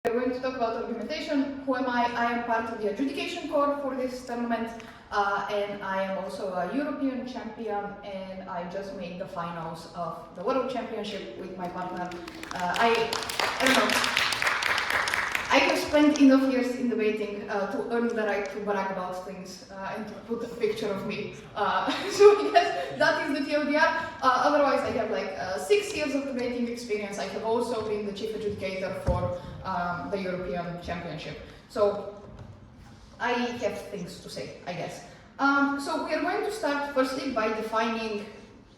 We're going to talk about argumentation. Who am I? I am part of the adjudication core for this tournament, and I am also a European champion, and I just made the finals of the World Championship with my partner. I don't know. I have spent enough years in debating to earn the right to brag about things and to put a picture of me. So yes, that is the TLDR. Otherwise, I have like 6 years of debating experience. I have also been the chief adjudicator for the European Championship. So I have things to say, I guess. So we are going to start firstly by defining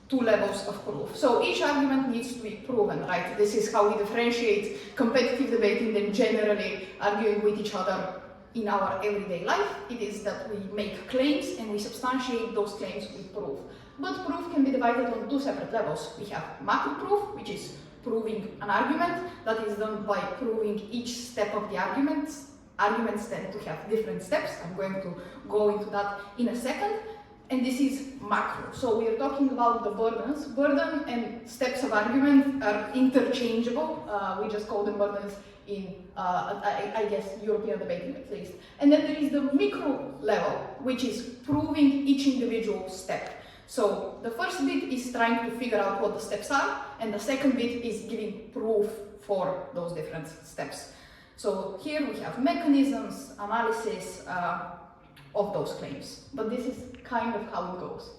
two levels of proof. So each argument needs to be proven, right? This is how we differentiate competitive debating than generally arguing with each other in our everyday life. It is that we make claims and we substantiate those claims with proof. But proof can be divided on two separate levels. We have macro proof, which is proving an argument. That is done by proving each step of the arguments. Arguments tend to have different steps. I'm going to go into that in a second. And this is macro. So we are talking about the burdens. Burden and steps of argument are interchangeable. We just call them burdens in, I guess, European debating at least. And then there is the micro level, which is proving each individual step. So the first bit is trying to figure out what the steps are, and the second bit is giving proof for those different steps. So here we have mechanisms, analysis, of those claims, but this is kind of how it goes.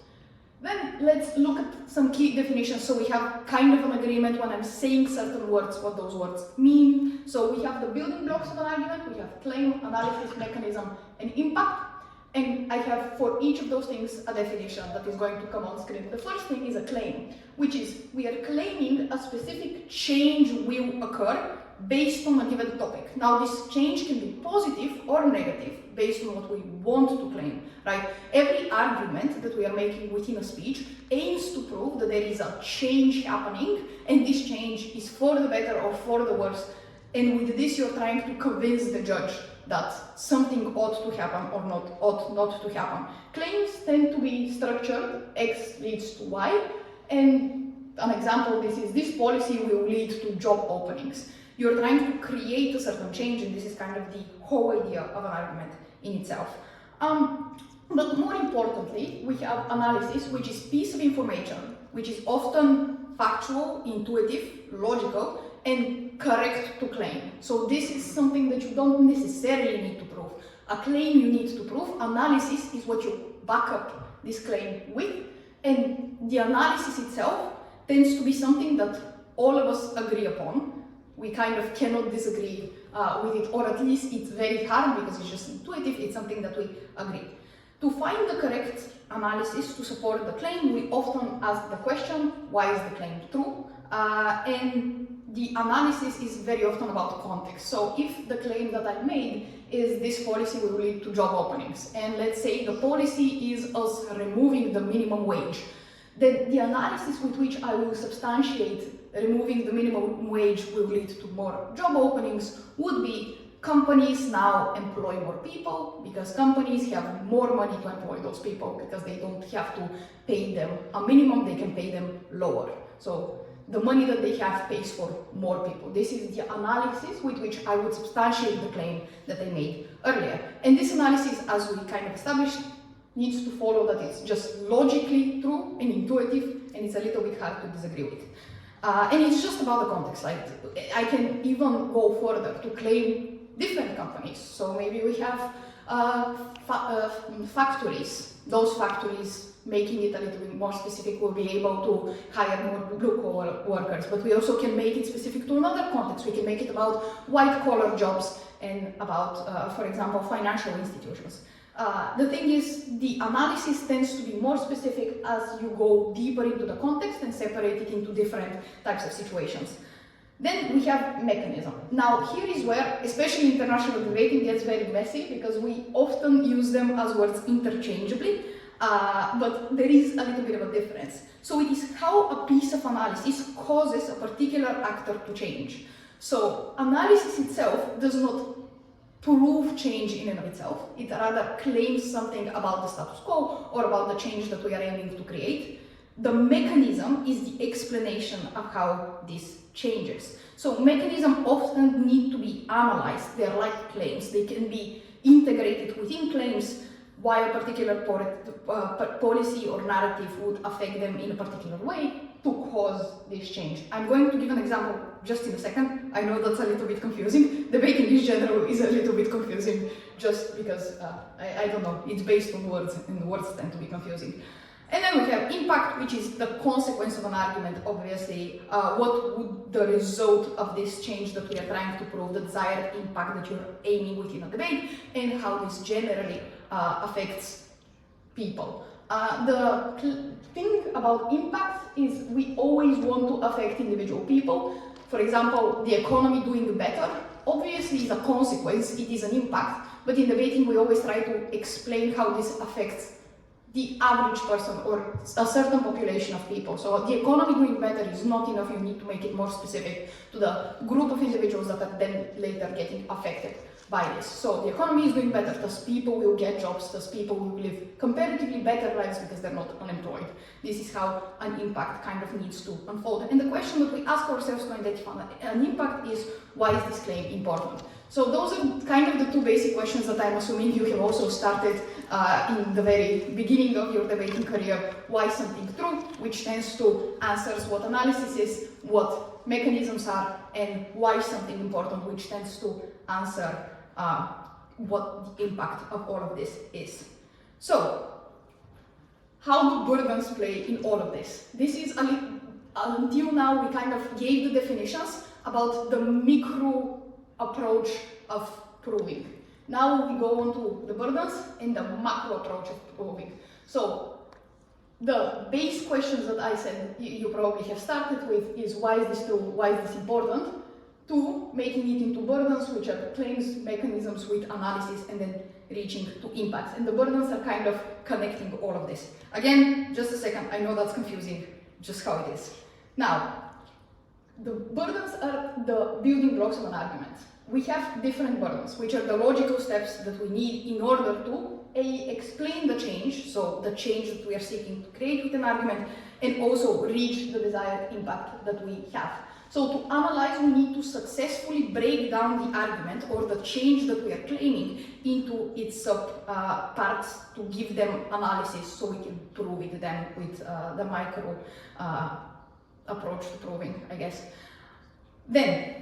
Then let's look at some key definitions. So we have kind of an agreement when I'm saying certain words, what those words mean. So we have the building blocks of an argument, we have claim, analysis, mechanism, and impact. And I have for each of those things a definition that is going to come on screen. The first thing is a claim, which is we are claiming a specific change will occur based on a given topic. Now this change can be positive or negative based on what we want to claim, right? Every argument that we are making within a speech aims to prove that there is a change happening, and this change is for the better or for the worse. And with this, you're trying to convince the judge that something ought to happen or ought not to happen. Claims tend to be structured, X leads to Y, and an example of this is this policy will lead to job openings. You're trying to create a certain change, and this is kind of the whole idea of an argument in itself. But more importantly, we have analysis, which is piece of information, which is often factual, intuitive, logical, and correct to claim. So this is something that you don't necessarily need to prove. A claim you need to prove. Analysis is what you back up this claim with, and the analysis itself tends to be something that all of us agree upon. We kind of cannot disagree with it, or at least it's very hard because it's just intuitive, it's something that we agree. To find the correct analysis to support the claim, we often ask the question, why is the claim true? And the analysis is very often about context. So if the claim that I made is this policy will lead to job openings, and let's say the policy is us removing the minimum wage, then the analysis with which I will substantiate removing the minimum wage will lead to more job openings would be companies now employ more people because companies have more money to employ those people because they don't have to pay them a minimum, they can pay them lower. So the money that they have pays for more people. This is the analysis with which I would substantiate the claim that I made earlier. And this analysis, as we kind of established, needs to follow that it's just logically true and intuitive, and it's a little bit hard to disagree with. And it's just about the context. Like I can even go further to claim different companies. So maybe we have factories. Those factories, making it a little bit more specific, will be able to hire more blue-collar workers. But we also can make it specific to another context. We can make it about white-collar jobs and about, for example, financial institutions. The thing is, the analysis tends to be more specific as you go deeper into the context and separate it into different types of situations. Then we have mechanism. Now here is where, especially international debating, gets very messy because we often use them as words interchangeably, but there is a little bit of a difference. So it is how a piece of analysis causes a particular actor to change. So analysis itself does not prove change in and of itself. It rather claims something about the status quo or about the change that we are aiming to create. The mechanism is the explanation of how this changes. So mechanisms often need to be analyzed. They're like claims. They can be integrated within claims why a particular policy or narrative would affect them in a particular way to cause this change. I'm going to give an example just in a second. I know that's a little bit confusing. Debating in general is a little bit confusing just because, I don't know, it's based on words and words tend to be confusing. And then we have impact, which is the consequence of an argument, obviously. What would the result of this change that we are trying to prove, the desired impact that you're aiming within a debate, and how this generally affects people. The thing about impact is we always want to affect individual people. For example, the economy doing better, obviously is a consequence, it is an impact, but in debating we always try to explain how this affects the average person or a certain population of people. So the economy doing better is not enough, you need to make it more specific to the group of individuals that are then later getting affected by this. So the economy is doing better, thus people will get jobs, thus people will live comparatively better lives because they're not unemployed. This is how an impact kind of needs to unfold. And the question that we ask ourselves to identify an impact is, why is this claim important? So those are kind of the two basic questions that I'm assuming you have also started in the very beginning of your debating career. Why something true, which tends to answers what analysis is, what mechanisms are, and why something important, which tends to answer what the impact of all of this is. So, how do burdens play in all of this? This is until now we kind of gave the definitions about the micro approach of proving. Now we go on to the burdens and the macro approach of proving. So the base questions that I said you probably have started with is, why is this true, why is this important, to making it into burdens, which are claims, mechanisms with analysis, and then reaching to impacts. And the burdens are kind of connecting all of this. Again, just a second, I know that's confusing, just how it is. Now, the burdens are the building blocks of an argument. We have different burdens, which are the logical steps that we need in order to explain the change, so the change that we are seeking to create with an argument, and also reach the desired impact that we have. So to analyze, we need to successfully break down the argument or the change that we are claiming into its parts to give them analysis so we can prove it then with the micro approach to proving, I guess. Then,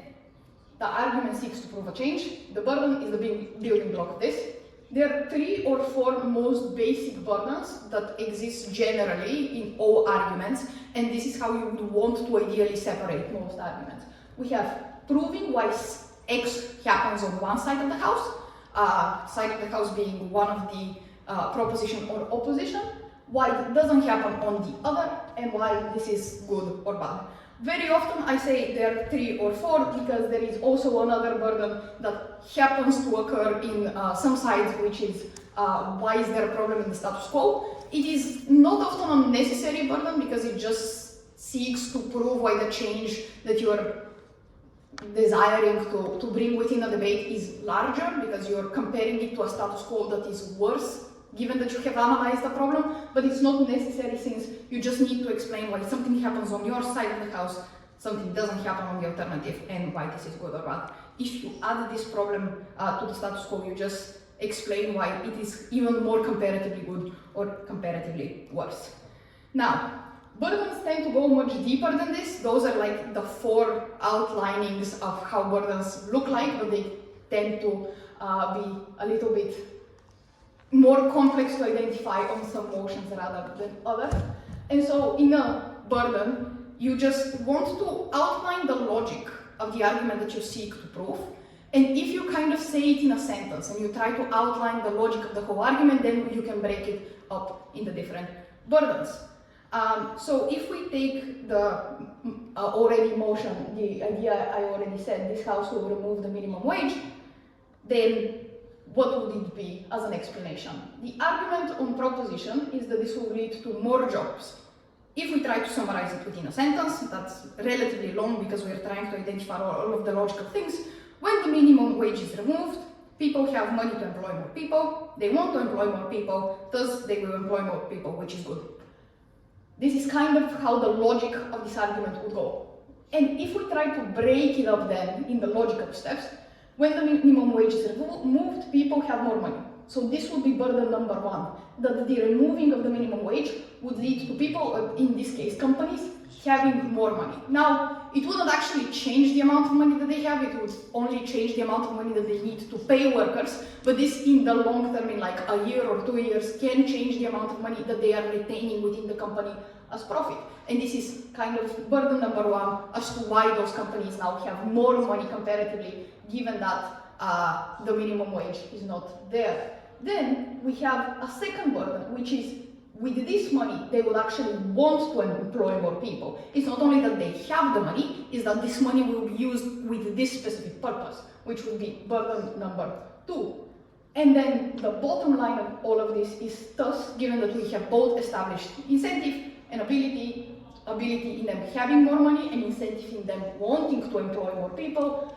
the argument seeks to prove a change. The burden is the building block of this. There are 3 or 4 most basic burdens that exist generally in all arguments, and this is how you would want to ideally separate most arguments. We have proving why X happens on one side of the house, side of the house being one of the proposition or opposition, why it doesn't happen on the other, and why this is good or bad. Very often I say there are 3 or 4 because there is also another burden that happens to occur in some sides, which is why is there a problem in the status quo. It is not often a necessary burden because it just seeks to prove why the change that you are desiring to bring within a debate is larger because you're comparing it to a status quo that is worse, given that you have analyzed the problem, but it's not necessary since you just need to explain why something happens on your side of the house, something doesn't happen on the alternative, and why this is good or bad. If you add this problem to the status quo, you just explain why it is even more comparatively good or comparatively worse. Now, burdens tend to go much deeper than this. Those are like the 4 outlinings of how burdens look like, but they tend to be a little bit more complex to identify on some motions rather than others. And so in a burden, you just want to outline the logic of the argument that you seek to prove. And if you kind of say it in a sentence and you try to outline the logic of the whole argument, then you can break it up into different burdens. So if we take the already motion, the idea I already said, this house will remove the minimum wage, then what would it be as an explanation? The argument on proposition is that this will lead to more jobs. If we try to summarize it within a sentence, that's relatively long because we're trying to identify all of the logical things. When the minimum wage is removed, people have money to employ more people, they want to employ more people, thus they will employ more people, which is good. this is kind of how the logic of this argument would go. And if we try to break it up then in the logical steps, when the minimum wage is removed, people have more money. So this would be burden number one, that the removing of the minimum wage would lead to people, in this case companies, having more money. Now, it wouldn't actually change the amount of money that they have, it would only change the amount of money that they need to pay workers, but this in the long term, in like a year or 2 years, can change the amount of money that they are retaining within the company as profit. And this is kind of burden number one as to why those companies now have more money comparatively, given that the minimum wage is not there. Then we have a second burden, which is with this money, they would actually want to employ more people. It's not only that they have the money, it's that this money will be used with this specific purpose, which would be burden number two. And then the bottom line of all of this is thus, given that we have both established incentive and ability in them having more money and incentive in them wanting to employ more people,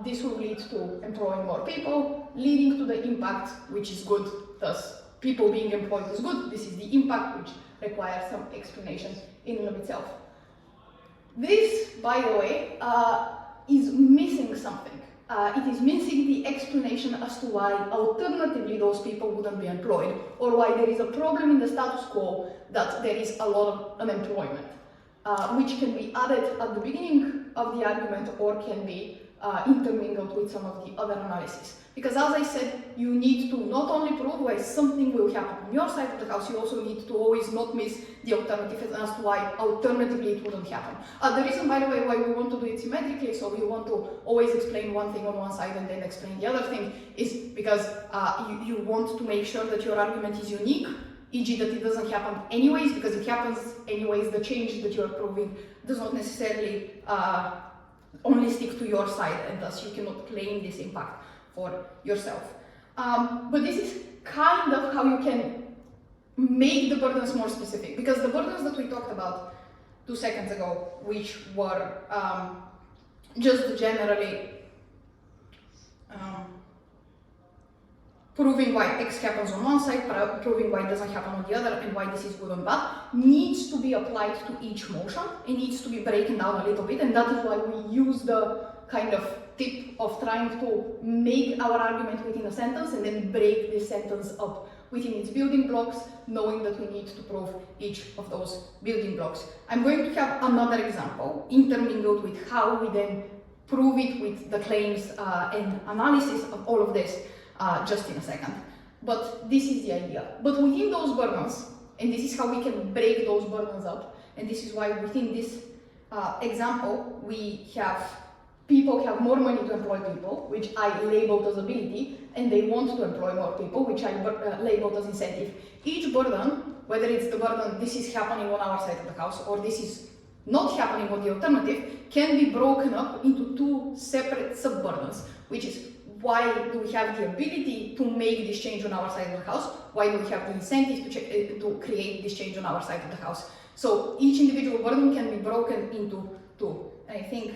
this will lead to employing more people, leading to the impact, which is good. Thus, people being employed is good. This is the impact, which requires some explanation in and of itself. This, by the way, is missing something. It is missing the explanation as to why alternatively those people wouldn't be employed, or why there is a problem in the status quo that there is a lot of unemployment, which can be added at the beginning of the argument or can be intermingled with some of the other analysis. Because as I said, you need to not only prove why something will happen on your side of the house, you also need to always not miss the alternative as to why alternatively it wouldn't happen. The reason, by the way, why we want to do it symmetrically, so we want to always explain one thing on one side and then explain the other thing, is because you want to make sure that your argument is unique, e.g. that it doesn't happen anyways, because it happens anyways, the change that you're proving does not necessarily only stick to your side, and thus you cannot claim this impact for yourself. But this is kind of how you can make the burdens more specific, because the burdens that we talked about 2 seconds ago, which were just generally proving why X happens on one side, proving why it doesn't happen on the other, and why this is good and bad, needs to be applied to each motion. It needs to be broken down a little bit, and that is why we use the kind of tip of trying to make our argument within a sentence and then break this sentence up within its building blocks, knowing that we need to prove each of those building blocks. I'm going to have another example intermingled with how we then prove it with the claims and analysis of all of this just in a second. But this is the idea. But within those burdens, and this is how we can break those burdens up, and this is why within this example we have people have more money to employ people, which I labeled as ability, and they want to employ more people, which I labeled as incentive. Each burden, whether it's the burden this is happening on our side of the house or this is not happening on the alternative, can be broken up into two separate sub-burdens, which is why do we have the ability to make this change on our side of the house? Why do we have the incentive to create this change on our side of the house? So each individual burden can be broken into two. And I think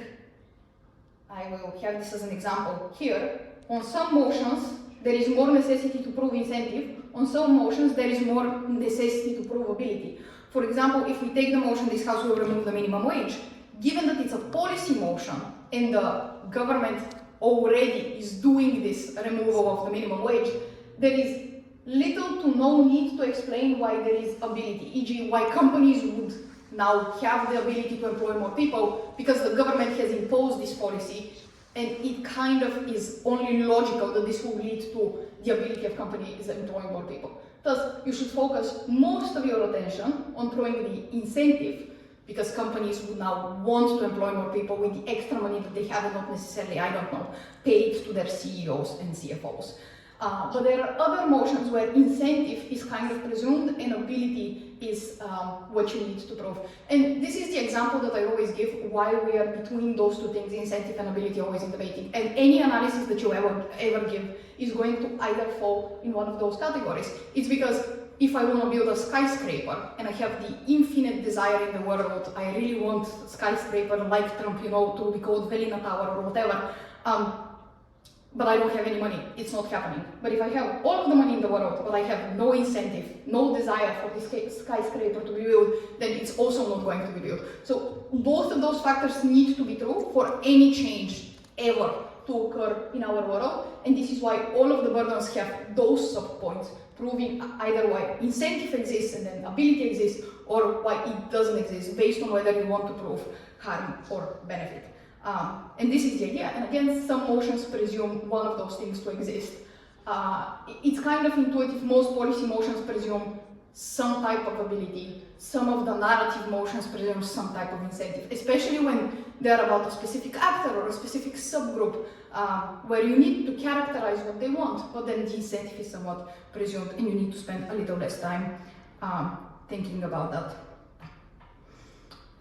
I will have this as an example here. On some motions, there is more necessity to prove incentive. On some motions, there is more necessity to prove ability. For example, if we take the motion, this house will remove the minimum wage, given that it's a policy motion and the government already is doing this removal of the minimum wage, there is little to no need to explain why there is ability, e.g. why companies would now have the ability to employ more people, because the government has imposed this policy, and it kind of is only logical that this will lead to the ability of companies employing more people. Thus, you should focus most of your attention on proving the incentive, because companies would now want to employ more people with the extra money that they have and not necessarily, I don't know, paid to their CEOs and CFOs. But there are other motions where incentive is kind of presumed and ability is what you need to prove. And this is the example that I always give why we are between those two things, incentive and ability, always in debating. And any analysis that you ever give is going to either fall in one of those categories. It's because if I want to build a skyscraper and I have the infinite desire in the world, I really want a skyscraper like Trump, to be called Velina Tower or whatever, but I don't have any money, it's not happening. But if I have all of the money in the world, but I have no incentive, no desire for this skyscraper to be built, then it's also not going to be built. So both of those factors need to be true for any change ever to occur in our world, and this is why all of the burdens have those subpoints, proving either why incentive exists and then ability exists, or why it doesn't exist, based on whether you want to prove harm or benefit. And this is the idea, and again, some motions presume one of those things to exist. It's kind of intuitive. Most policy motions presume some type of ability. Some of the narrative motions presume some type of incentive, especially when they're about a specific actor or a specific subgroup, where you need to characterize what they want, but then the incentive is somewhat presumed, and you need to spend a little less time thinking about that.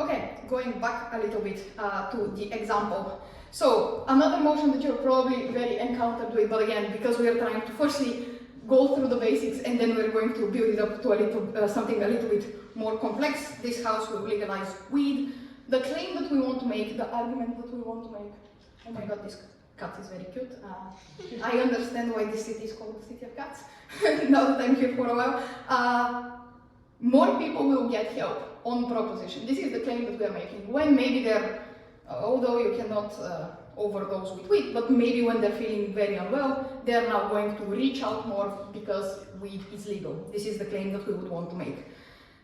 Okay, going back a little bit to the example. So another motion that you're probably very encountered with, but again, because we are trying to firstly go through the basics and then we're going to build it up to a little, something a little bit more complex. This house will legalize weed. The claim that we want to make, the argument that we want to make. Oh my god, this cat is very cute. I understand why this city is called the city of cats, now that I'm here for a while. More people will get help on proposition. This is the claim that we are making. When maybe they're, although you cannot overdose with weed, but maybe when they're feeling very unwell, they're now going to reach out more because weed is legal. This is the claim that we would want to make.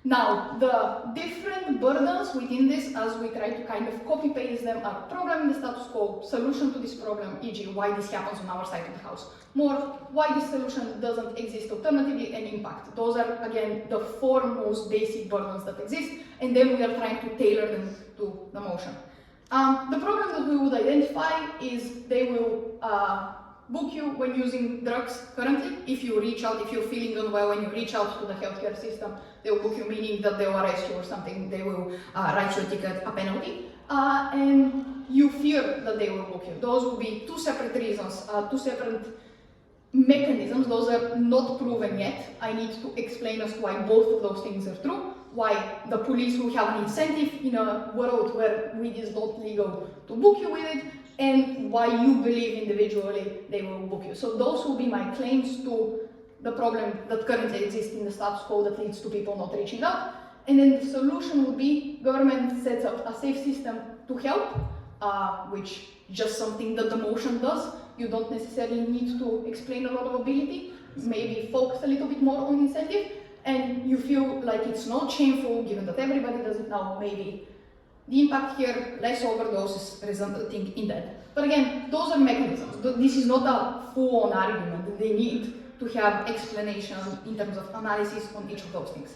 Now, the different burdens within this, as we try to kind of copy-paste them, are programming the status quo, solution to this problem, e.g. why this happens on our side of the house, more why this solution doesn't exist alternatively, and impact. Those are, again, the four most basic burdens that exist, and then we are trying to tailor them to the motion. The problem that we would identify is they will book you when using drugs currently. If you reach out, if you're feeling unwell and you reach out to the healthcare system, they will book you, meaning that they will arrest you or something, they will write you a ticket, a penalty, and you fear that they will book you. Those will be two separate reasons, two separate mechanisms. Those are not proven yet. I need to explain as to why both of those things are true, why the police will have an incentive in a world where weed is not legal to book you with it, and why you believe individually they will book you. So those will be my claims to the problem that currently exists in the status quo that leads to people not reaching out. And then the solution would be government sets up a safe system to help, which is just something that the motion does. You don't necessarily need to explain a lot of ability, maybe focus a little bit more on incentive, and you feel like it's not shameful given that everybody does it now, maybe. The impact here, less overdoses resulting in death. But again, those are mechanisms. This is not a full-on argument. They need to have explanation in terms of analysis on each of those things.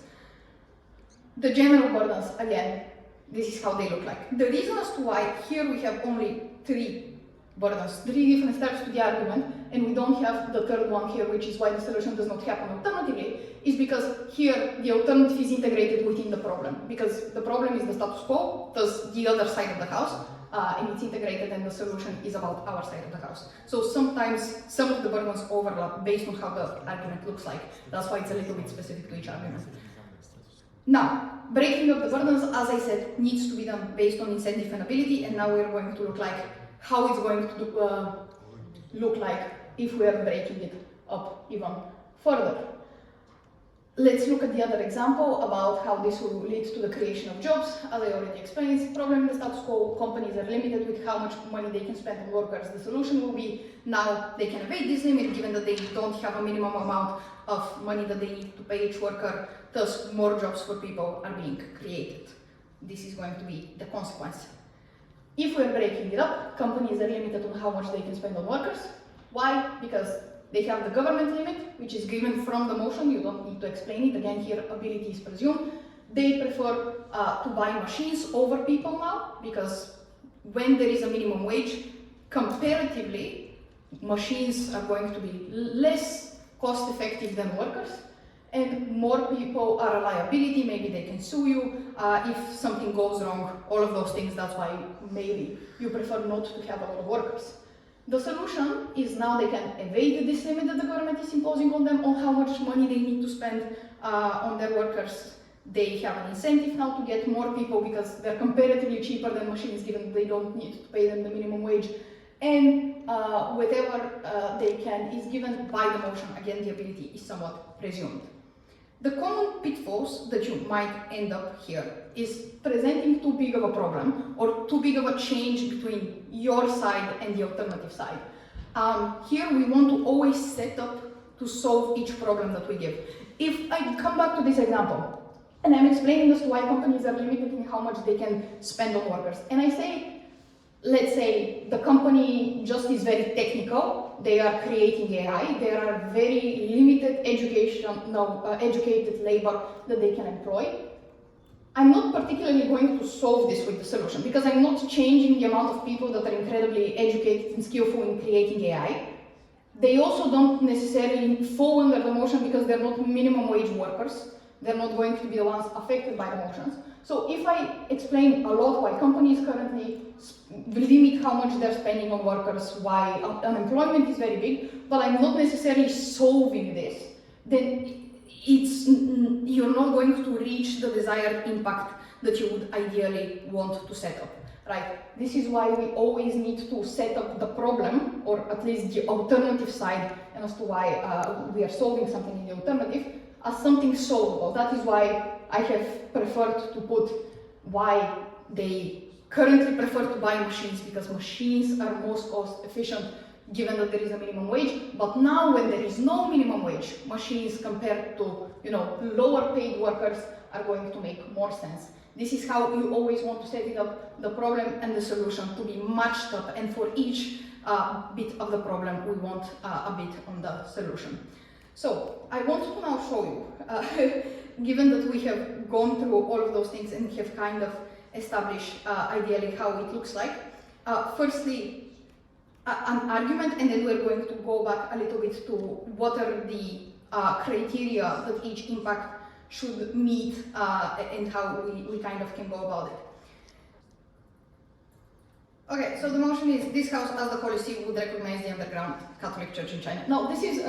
The general burdens, again, this is how they look like. The reason as to why here we have only three burdens, three different steps to the argument, and we don't have the third one here, which is why the solution does not happen alternatively, is because here the alternative is integrated within the problem. Because the problem is the status quo, thus the other side of the house, and it's integrated, and the solution is about our side of the house. So sometimes some of the burdens overlap based on how the argument looks like. That's why it's a little bit specific to each argument. Now, breaking up the burdens, as I said, needs to be done based on incentive and ability, and now we're going to look like how it's going to look like if we are breaking it up even further. Let's look at the other example about how this will lead to the creation of jobs. As I already explained, problem in the status quo, companies are limited with how much money they can spend on workers. The solution will be now they can evade this limit given that they don't have a minimum amount of money that they need to pay each worker, thus more jobs for people are being created. This is going to be the consequence. If we're breaking it up, companies are limited on how much they can spend on workers. Why? Because they have the government limit, which is given from the motion. You don't need to explain it. Again, here ability is presumed. They prefer to buy machines over people now, because when there is a minimum wage, comparatively, machines are going to be less cost effective than workers, and more people are a liability. Maybe they can sue you if something goes wrong, all of those things. That's why maybe you prefer not to have a lot of workers. The solution is now they can evade this limit that the government is imposing on them on how much money they need to spend on their workers. They have an incentive now to get more people because they're comparatively cheaper than machines, given they don't need to pay them the minimum wage. And whatever they can is given by the motion. Again, the ability is somewhat presumed. The common pitfalls that you might end up here is presenting too big of a problem or too big of a change between your side and the alternative side. Here we want to always set up to solve each problem that we give. If I come back to this example, and I'm explaining this to why companies are limited in how much they can spend on workers, and I say, let's say the company just is very technical, they are creating AI, there are very limited educated labor that they can employ. I'm not particularly going to solve this with the solution because I'm not changing the amount of people that are incredibly educated and skillful in creating AI. They also don't necessarily fall under the motion because they're not minimum wage workers. They're not going to be the ones affected by the motions. So if I explain a lot why companies currently limit how much they're spending on workers, why unemployment is very big, but I'm not necessarily solving this, then you're not going to reach the desired impact that you would ideally want to set up, right? This is why we always need to set up the problem, or at least the alternative side, and as to why we are solving something in the alternative, as something solvable. That is why I have preferred to put why they currently prefer to buy machines, because machines are most cost efficient given that there is a minimum wage. But now when there is no minimum wage, machines compared to lower paid workers are going to make more sense. This is how you always want to set it up, the problem and the solution to be matched up, and for each bit of the problem we want a bit on the solution. So I want to now show you, given that we have gone through all of those things and have kind of established ideally how it looks like. Firstly, an argument, and then we're going to go back a little bit to what are the criteria that each impact should meet and how we kind of can go about it. Okay, so the motion is, this house as the policy would recognize the underground Catholic Church in China. Now, this is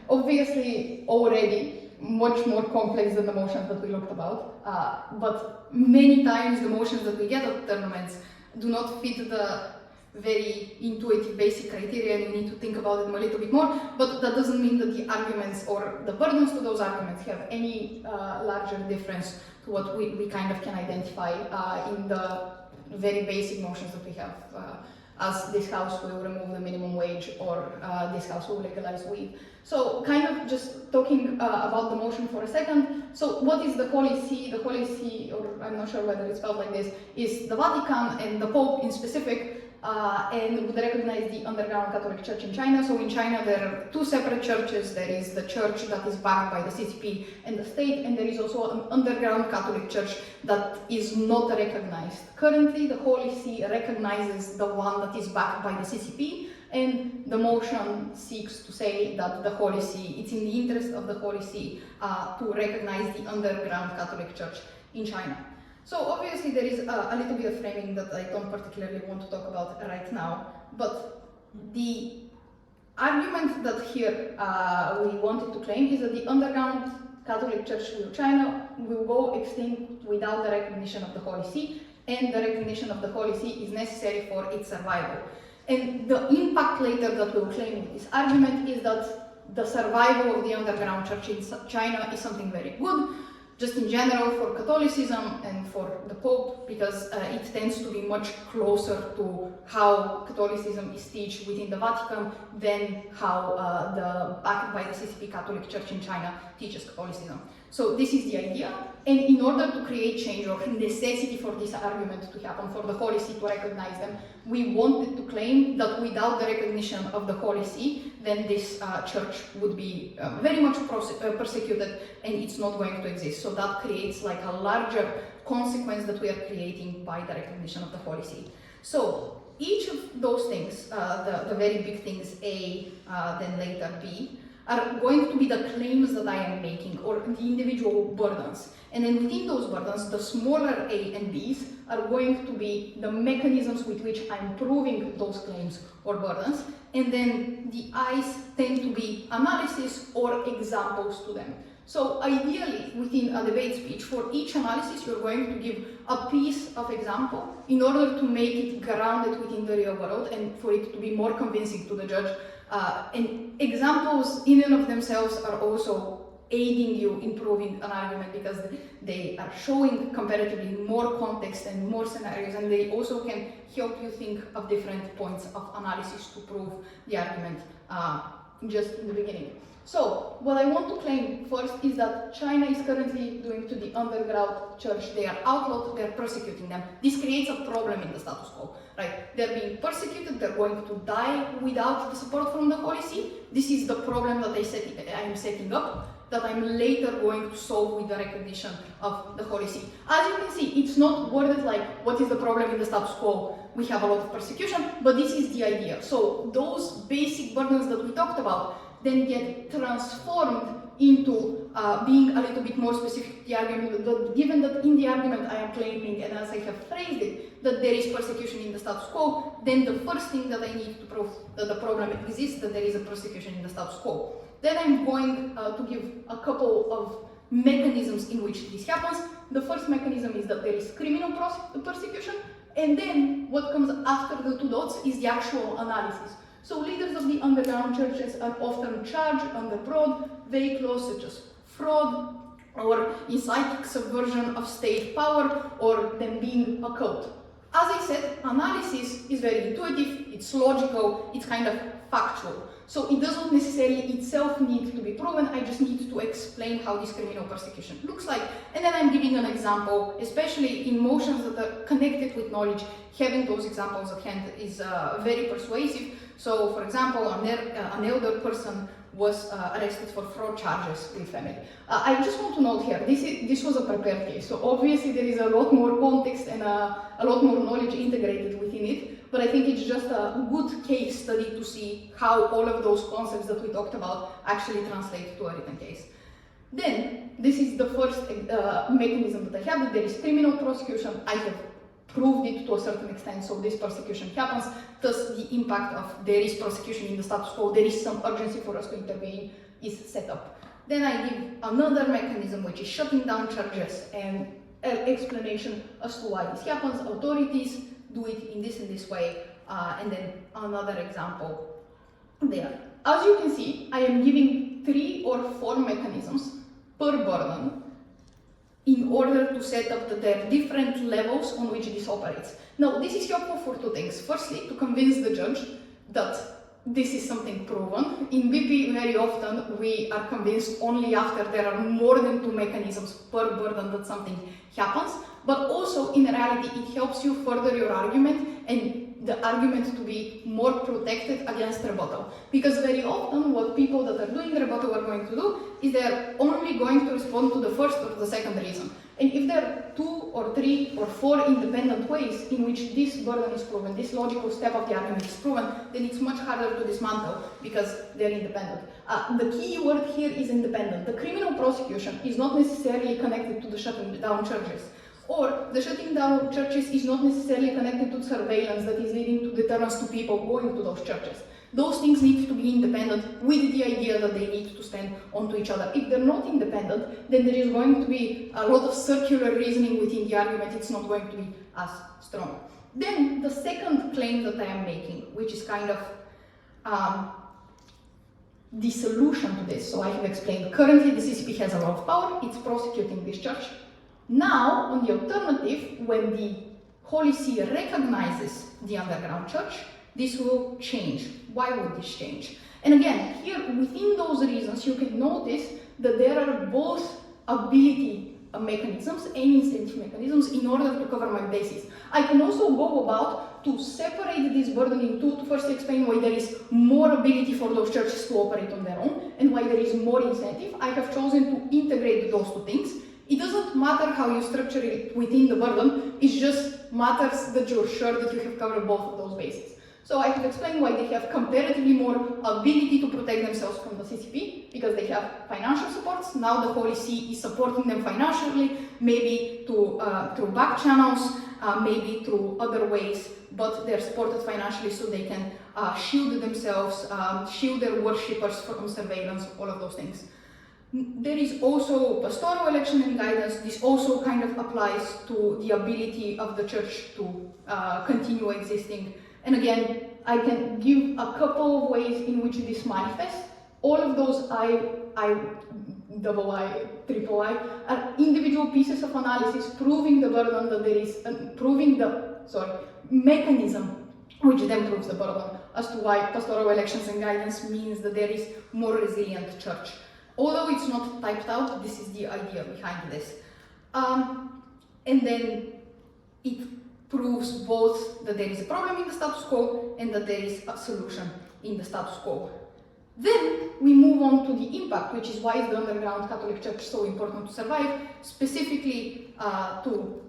obviously already much more complex than the motions that we looked about, but many times the motions that we get at tournaments do not fit the very intuitive basic criteria, and we need to think about them a little bit more, but that doesn't mean that the arguments or the burdens to those arguments have any larger difference to what we kind of can identify in the very basic motions that we have, as this house will remove the minimum wage, or this house will legalize weed. So kind of just talking about the motion for a second. So what is the Holy See? The Holy See, or I'm not sure whether it's spelled like this, is the Vatican and the Pope in specific, and would recognize the underground Catholic Church in China. So in China there are two separate churches. There is the church that is backed by the CCP and the state, and there is also an underground Catholic Church that is not recognized. Currently the Holy See recognizes the one that is backed by the CCP, and the motion seeks to say that the Holy See, it's in the interest of the Holy See to recognize the underground Catholic Church in China. So obviously there is a little bit of framing that I don't particularly want to talk about right now, but the argument that here we wanted to claim is that the underground Catholic Church in China will go extinct without the recognition of the Holy See, and the recognition of the Holy See is necessary for its survival. And the impact later that we'll claim in this argument is that the survival of the underground church in China is something very good, just in general for Catholicism and for the Pope, because it tends to be much closer to how Catholicism is taught within the Vatican than how the backed by the CCP Catholic Church in China teaches Catholicism. So this is the idea, and in order to create change or necessity for this argument to happen, for the Holy See to recognize them, we wanted to claim that without the recognition of the Holy See, then this church would be very much persecuted, and it's not going to exist. So that creates like a larger consequence that we are creating by the recognition of the Holy See. So each of those things, the very big things A, then later B, are going to be the claims that I am making, or the individual burdens. And then within those burdens, the smaller A and B's are going to be the mechanisms with which I'm proving those claims or burdens. And then the I's tend to be analysis or examples to them. So ideally, within a debate speech, for each analysis, you're going to give a piece of example in order to make it grounded within the real world and for it to be more convincing to the judge. And examples in and of themselves are also aiding you in proving an argument because they are showing comparatively more context and more scenarios, and they also can help you think of different points of analysis to prove the argument just in the beginning. So, what I want to claim first is that China is currently doing to the underground church. They are outlawed, they are persecuting them. This creates a problem in the status quo, right? They're being persecuted, they're going to die without the support from the Holy See. This is the problem that I'm setting up, that I'm later going to solve with the recognition of the Holy See. As you can see, it's not worded like, what is the problem in the status quo? We have a lot of persecution, but this is the idea. So, those basic burdens that we talked about then get transformed into being a little bit more specific to the argument. But given that in the argument I am claiming, and as I have phrased it, that there is persecution in the status quo, then the first thing that I need to prove that the problem exists, that there is a persecution in the status quo. Then I'm going to give a couple of mechanisms in which this happens. The first mechanism is that there is criminal persecution, and then what comes after the two dots is the actual analysis. So leaders of the underground churches are often charged under broad, vague laws such as fraud or inciting subversion of state power or them being a cult. As I said, analysis is very intuitive, it's logical, it's kind of factual. So it doesn't necessarily itself need to be proven, I just need to explain how this criminal persecution looks like. And then I'm giving an example, especially in motions that are connected with knowledge. Having those examples at hand is very persuasive. So, for example, an elder person was arrested for fraud charges with family. I just want to note here, this was a prepared case, so obviously there is a lot more context and a lot more knowledge integrated within it, but I think it's just a good case study to see how all of those concepts that we talked about actually translate to a written case. Then, this is the first mechanism that I have, that there is criminal prosecution. I have proved it to a certain extent, so this persecution happens, thus the impact of there is persecution in the status quo, there is some urgency for us to intervene, is set up. Then I give another mechanism, which is shutting down churches, and an explanation as to why this happens. Authorities do it in this way, and then another example there. As you can see, I am giving 3 or 4 mechanisms per burden in order to set up that there are different levels on which this operates. Now, this is helpful for 2 things. Firstly, to convince the judge that this is something proven. In BP, very often, we are convinced only after there are more than 2 mechanisms per burden that something happens, but also, in reality, it helps you further your argument and the argument to be more protected against rebuttal. Because very often what people that are doing rebuttal are going to do is they're only going to respond to the first or the second reason. And if there are 2 or 3 or 4 independent ways in which this burden is proven, this logical step of the argument is proven, then it's much harder to dismantle because they're independent. The key word here is independent. The criminal prosecution is not necessarily connected to the shutting down churches. Or the shutting down churches is not necessarily connected to surveillance that is leading to deterrence to people going to those churches. Those things need to be independent with the idea that they need to stand onto each other. If they're not independent, then there is going to be a lot of circular reasoning within the argument. It's not going to be as strong. Then the second claim that I am making, which is kind of the solution to this. So I have explained currently the CCP has a lot of power. It's prosecuting this church. Now, on the alternative, when the Holy See recognizes the underground church, this will change. Why would this change? And again, here within those reasons, you can notice that there are both ability mechanisms and incentive mechanisms in order to cover my basis. I can also go about to separate this burden in 2 to first explain why there is more ability for those churches to operate on their own and why there is more incentive. I have chosen to integrate those 2 things. It doesn't matter how you structure it within the burden, it just matters that you're sure that you have covered both of those bases. So I have explained why they have comparatively more ability to protect themselves from the CCP, because they have financial supports. Now the Holy See is supporting them financially, maybe through back channels, maybe through other ways, but they're supported financially so they can shield themselves, shield their worshippers from surveillance, all of those things. There is also pastoral election and guidance. This also kind of applies to the ability of the church to continue existing. And again, I can give a couple of ways in which this manifests. All of those double I, triple I, are individual pieces of analysis proving the burden that there is, proving the, mechanism which then proves the burden as to why pastoral elections and guidance means that there is more resilient church. Although it's not typed out, this is the idea behind this. And then it proves both that there is a problem in the status quo and that there is a solution in the status quo. Then we move on to the impact, which is why is the underground Catholic Church so important to survive, specifically to,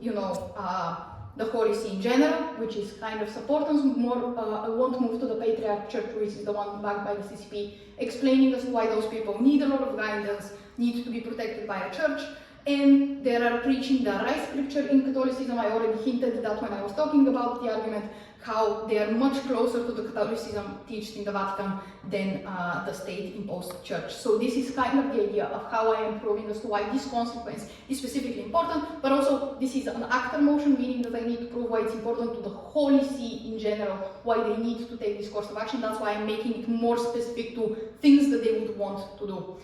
the Holy See in general, which is kind of supportance more. I won't move to the Patriarch Church, which is the one backed by the CCP, explaining us why those people need a lot of guidance, need to be protected by a church, and they are preaching the right scripture in Catholicism. I already hinted at that when I was talking about the argument, how they are much closer to the Catholicism taught in the Vatican than the state-imposed church. So this is kind of the idea of how I am proving as to why this consequence is specifically important, but also this is an actor motion, meaning that I need to prove why it's important to the Holy See in general, why they need to take this course of action. That's why I'm making it more specific to things that they would want to do.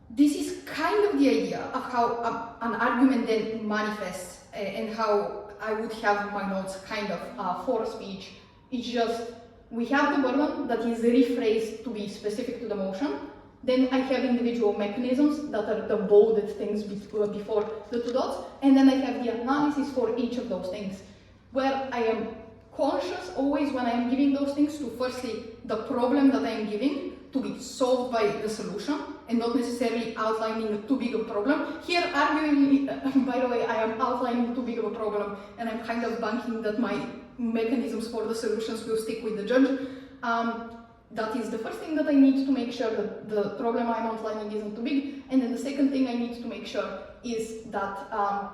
This is kind of the idea of how an argument then manifests and how I would have my notes kind of for speech. It's just, we have the burden that is rephrased to be specific to the motion. Then I have individual mechanisms that are the bolded things before the two dots. And then I have the analysis for each of those things, where I am conscious always when I am giving those things to firstly, the problem that I am giving to be solved by the solution, and not necessarily outlining too big of a problem. Here, arguably, by the way, I am outlining too big of a problem, and I'm kind of banking that my mechanisms for the solutions will stick with the judge. That is the first thing that I need to make sure that the problem I'm outlining isn't too big. And then the second thing I need to make sure is that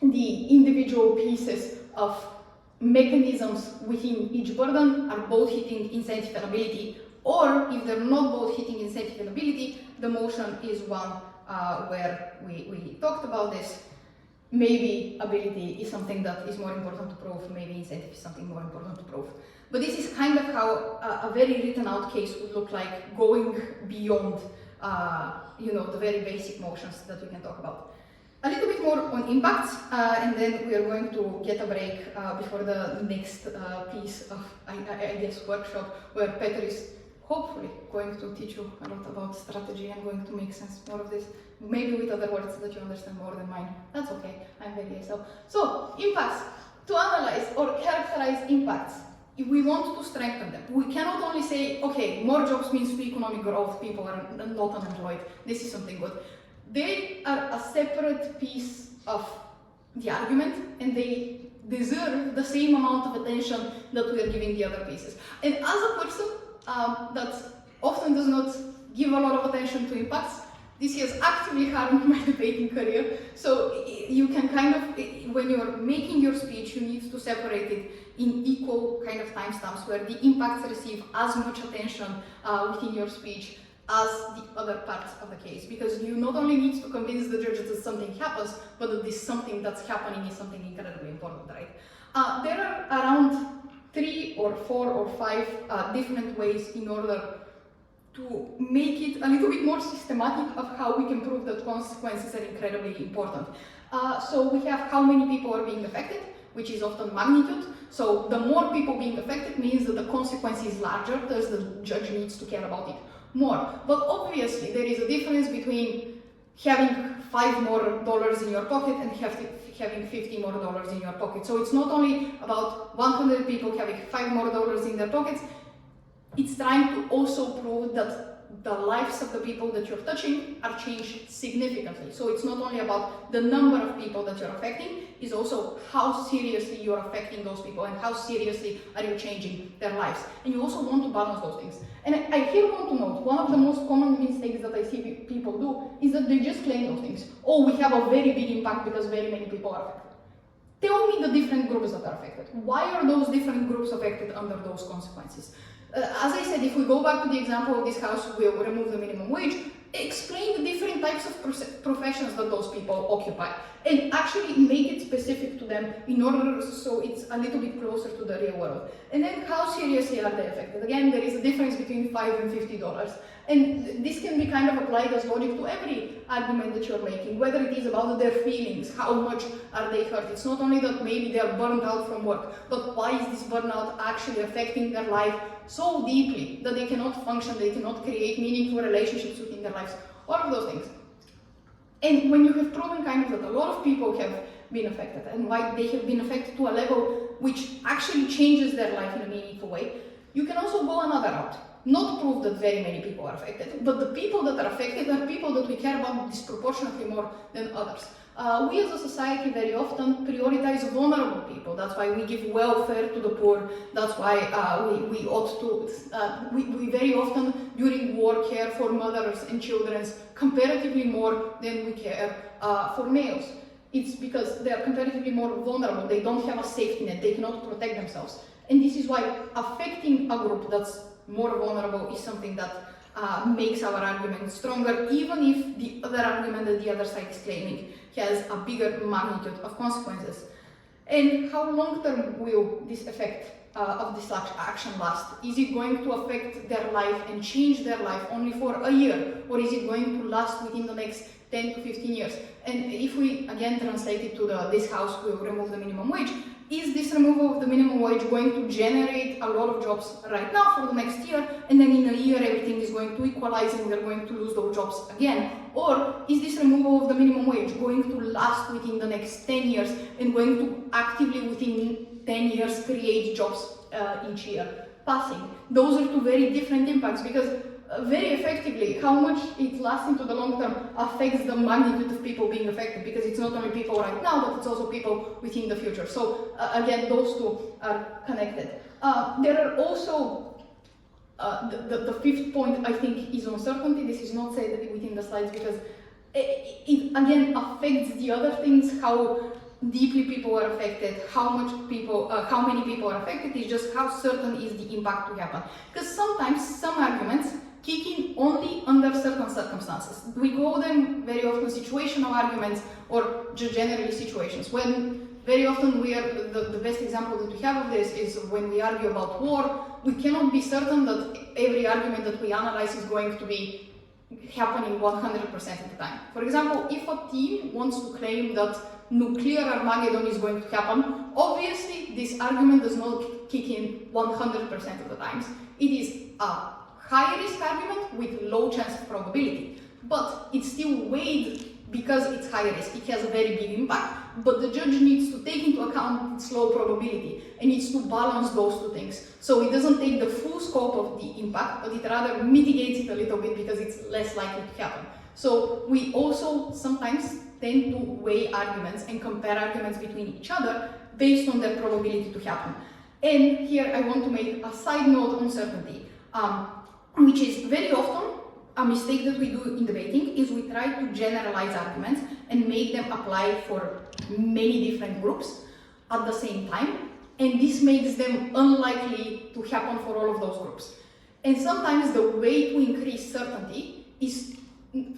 the individual pieces of mechanisms within each burden are both hitting incentive and ability. Or if they're not both hitting incentive and ability, the motion is one where we talked about this. Maybe ability is something that is more important to prove, maybe incentive is something more important to prove. But this is kind of how a very written out case would look like, going beyond the very basic motions that we can talk about. A little bit more on impacts, and then we are going to get a break before the next piece of, I guess, workshop, where Peter is hopefully going to teach you a lot about strategy and going to make sense more of this, maybe with other words that you understand more than mine. That's okay, I'm very So, impacts. To analyze or characterize impacts, if we want to strengthen them, we cannot only say, okay, more jobs means economic growth, people are not unemployed, this is something good. They are a separate piece of the argument, and they deserve the same amount of attention that we are giving the other pieces. And as a person that often does not give a lot of attention to impacts, this has actively harmed my debating career. So you can kind of, when you're making your speech, you need to separate it in equal kind of timestamps, where the impacts receive as much attention within your speech as the other parts of the case, because you not only need to convince the judge that something happens, but that this something that's happening is something incredibly important, right? There are around 3 or 4 or 5 different ways in order to make it a little bit more systematic of how we can prove that consequences are incredibly important. So we have how many people are being affected, which is often magnitude. So the more people being affected means that the consequence is larger, thus the judge needs to care about it more. But obviously there is a difference between having $5 more in your pocket and having $50 more in your pocket. So it's not only about 100 people having $5 more in their pockets, it's trying to also prove that the lives of the people that you're touching are changed significantly. So it's not only about the number of people that you're affecting, it's also how seriously you're affecting those people and how seriously are you changing their lives. And you also want to balance those things. And I here want to note, one of the most common mistakes that I see people do is that they just claim those things. Oh, we have a very big impact because very many people are affected. Tell me the different groups that are affected. Why are those different groups affected under those consequences? As I said, if we go back to the example of this house, we'll remove the minimum wage. explain the different types of professions that those people occupy and actually make it specific to them in order so it's a little bit closer to the real world. And then how seriously are they affected? Again, there is a difference between $5 and $50. And this can be kind of applied as logic to every argument that you're making, whether it is about their feelings, how much are they hurt. It's not only that maybe they are burned out from work, but why is this burnout actually affecting their life so deeply that they cannot function, they cannot create meaningful relationships within their lives, all of those things. And when you have proven kind of that a lot of people have been affected and why they have been affected to a level which actually changes their life in a meaningful way, you can also go another route. Not prove that very many people are affected, but the people that are affected are people that we care about disproportionately more than others. We as a society very often prioritize vulnerable people. That's why we give welfare to the poor. That's why we very often during war care for mothers and children comparatively more than we care for males. It's because they are comparatively more vulnerable. They don't have a safety net. They cannot protect themselves. And this is why affecting a group that's more vulnerable is something that makes our argument stronger, even if the other argument that the other side is claiming has a bigger magnitude of consequences. And how long-term will this effect of this action last? Is it going to affect their life and change their life only for a year, or is it going to last within the next 10 to 15 years? And if we again translate it to this house will remove the minimum wage, is this removal of the minimum wage going to generate a lot of jobs right now for the next year, and then in a year everything is going to equalize and we're going to lose those jobs again? Or is this removal of the minimum wage going to last within the next 10 years and going to actively within 10 years create jobs each year passing? Those are two very different impacts, because very effectively how much it lasts into the long term affects the magnitude of people being affected, because it's not only people right now, but it's also people within the future. So again, those two are connected. There are also the fifth point, I think, is uncertainty. This is not said within the slides because it again affects the other things, how deeply people are affected, how many people are affected. Is just how certain is the impact to happen. Because sometimes some arguments kick in only under certain circumstances. We call them very often situational arguments, or just generally situations. When very often we are, the best example that we have of this is when we argue about war, we cannot be certain that every argument that we analyze is going to be happening 100% of the time. For example, if a team wants to claim that nuclear Armageddon is going to happen, obviously this argument does not kick in 100% of the times. It is a high risk argument with low chance of probability, but it's still weighed because it's high risk. It has a very big impact, but the judge needs to take into account its low probability and needs to balance those two things. So it doesn't take the full scope of the impact, but it rather mitigates it a little bit because it's less likely to happen. So we also sometimes tend to weigh arguments and compare arguments between each other based on their probability to happen. And here I want to make a side note on certainty, which is very often a mistake that we do in debating is we try to generalize arguments and make them apply for many different groups at the same time, and this makes them unlikely to happen for all of those groups. And sometimes the way to increase certainty is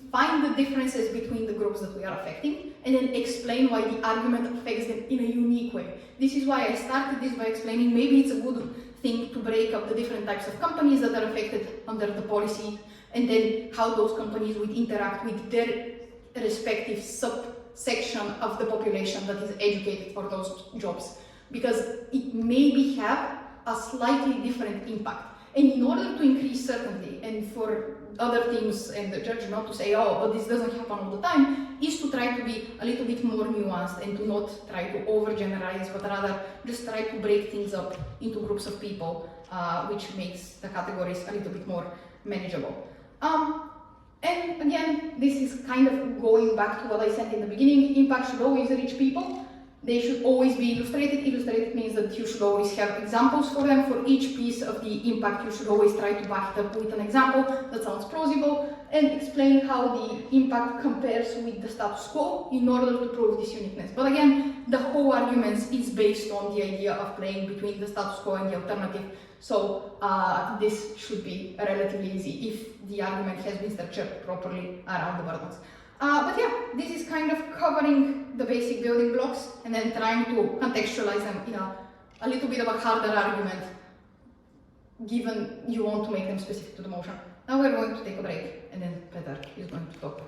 find the differences between the groups that we are affecting and then explain why the argument affects them in a unique way. This is why I started this by explaining maybe it's a good thing to break up the different types of companies that are affected under the policy, and then how those companies would interact with their respective subsection of the population that is educated for those jobs, because it maybe have a slightly different impact. And in order to increase certainty and for other teams and the judge not to say, oh, but this doesn't happen all the time, is to try to be a little bit more nuanced and to not try to overgeneralize, but rather just try to break things up into groups of people, which makes the categories a little bit more manageable. And again, this is kind of going back to what I said in the beginning, impact should always reach people. they should always be illustrated. Illustrated means that you should always have examples for them. For each piece of the impact, you should always try to back it up with an example that sounds plausible and explain how the impact compares with the status quo in order to prove this uniqueness. But again, the whole argument is based on the idea of playing between the status quo and the alternative. So this should be relatively easy if the argument has been structured properly around the burdens. But yeah, this is kind of covering the basic building blocks and then trying to contextualize them in a little bit of a harder argument, given you want to make them specific to the motion. Now we're going to take a break and then Peter is going to talk